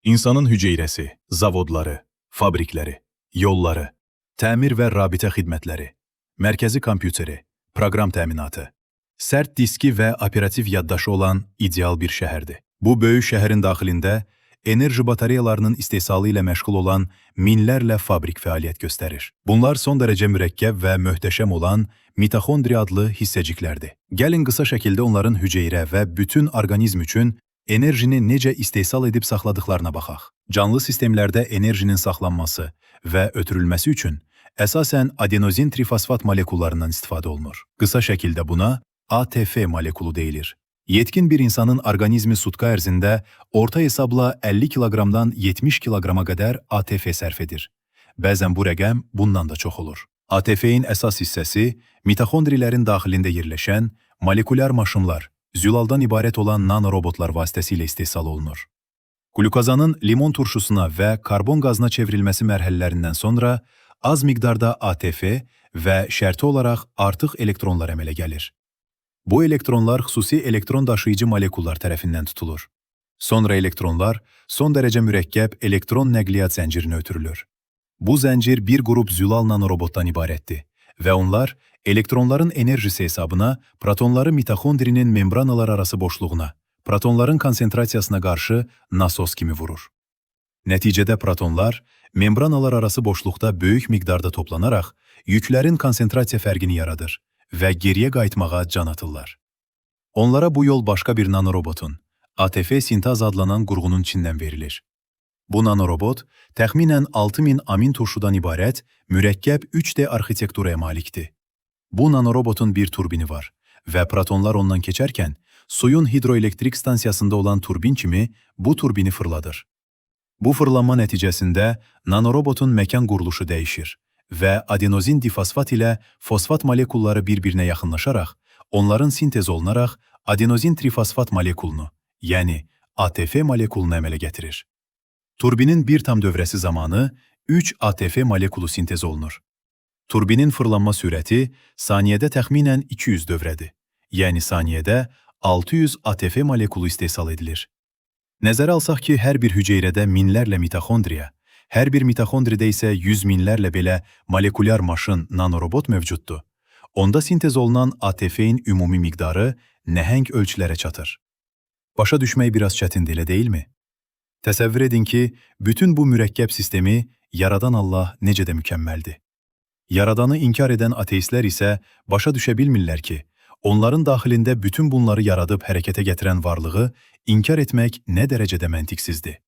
İnsanın hüceyrəsi, zavodları, fabrikləri, yolları, təmir və rabitə xidmətləri, mərkəzi kompüteri, proqram təminatı, sərt diski və operativ yaddaşı olan ideal bir şəhərdir. Bu böyük şəhərin daxilində enerji batareyalarının istehsalı ilə məşğul olan minlərlə fabrik fəaliyyət göstərir. Bunlar son dərəcə mürəkkəb və möhtəşəm olan mitoxondriya adlı hissəciklərdir. Gəlin qısa şəkildə onların hüceyrə və bütün orqanizm üçün enerjini necə istehsal edib saxladıqlarına baxaq. Canlı sistemlərdə enerjinin saxlanması və ötürülməsi üçün əsasən adenozin trifosfat molekullarından istifadə olunur. Qısa şəkildə buna ATF molekulu deyilir. Yetkin bir insanın orqanizmi sutka ərzində orta hesabla 50 kiloqramdan 70 kiloqrama qədər ATF sərf edir. Bəzən bu rəqəm bundan da çox olur. ATF-in əsas hissəsi mitoxondrilərin daxilində yerləşən molekulyar maşınlar, zülaldan ibarət olan nanorobotlar vasitəsilə istehsal olunur. Glukozanın limon turşusuna və karbon qazına çevrilməsi mərhələlərindən sonra az miqdarda ATF və şərti olaraq artıq elektronlar əmələ gəlir. Bu elektronlar xüsusi elektron daşıyıcı molekullar tərəfindən tutulur. Sonra elektronlar son dərəcə mürəkkəb elektron nəqliyyat zəncirinə ötürülür. Bu zəncir bir qrup zülal nanorobotdan ibarətdir və onlar elektronların enerjisi hesabına protonları mitoxondrinin membranalar arası boşluğuna, protonların konsentrasiyasına qarşı nasos kimi vurur. Nəticədə protonlar membranalar arası boşluqda böyük miqdarda toplanaraq yüklərin konsentrasiya fərqini yaradır və geriyə qayıtmağa can atırlar. Onlara bu yol başqa bir nanorobotun, ATF sintaz adlanan qurğunun içindən verilir. Bu nanorobot təxminən 6000 amin turşudan ibarət mürəkkəb 3D arxitekturaya malikdir. Bu nanorobotun bir turbini var və protonlar ondan keçərkən suyun hidroelektrik stansiyasında olan turbin kimi bu turbini fırladır. Bu fırlanma nəticəsində nanorobotun məkan quruluşu dəyişir və adenozin difosfat ilə fosfat molekulları bir-birinə yaxınlaşaraq, onların sintez olunaraq adenozin trifosfat molekulunu, yəni ATF molekulunu əmələ gətirir. Turbinin bir tam dövrəsi zamanı 3 ATF molekulu sintez olunur. Turbinin fırlanma sürəti saniyədə təxminən 200 dövrədir, yəni saniyədə 600 ATF molekulu istehsal edilir. Nəzərə alsaq ki, hər bir hüceyrədə minlərlə mitoxondriya, hər bir mitoxondridə isə 100 minlərlə belə molekulyar maşın, nanorobot mövcuddur. Onda sintez olunan ATF-in ümumi miqdarı nəhəng ölçülərə çatır. Başa düşmək biraz çətindir, elə deyilmi? Təsəvvür edin ki, bütün bu mürəkkəb sistemi yaradan Allah necə də mükəmməldir. Yaradanı inkar edən ateistlər isə başa düşə bilmirlər ki, onların daxilində bütün bunları yaradıb hərəkətə gətirən varlığı inkar etmək nə dərəcədə məntiqsizdir.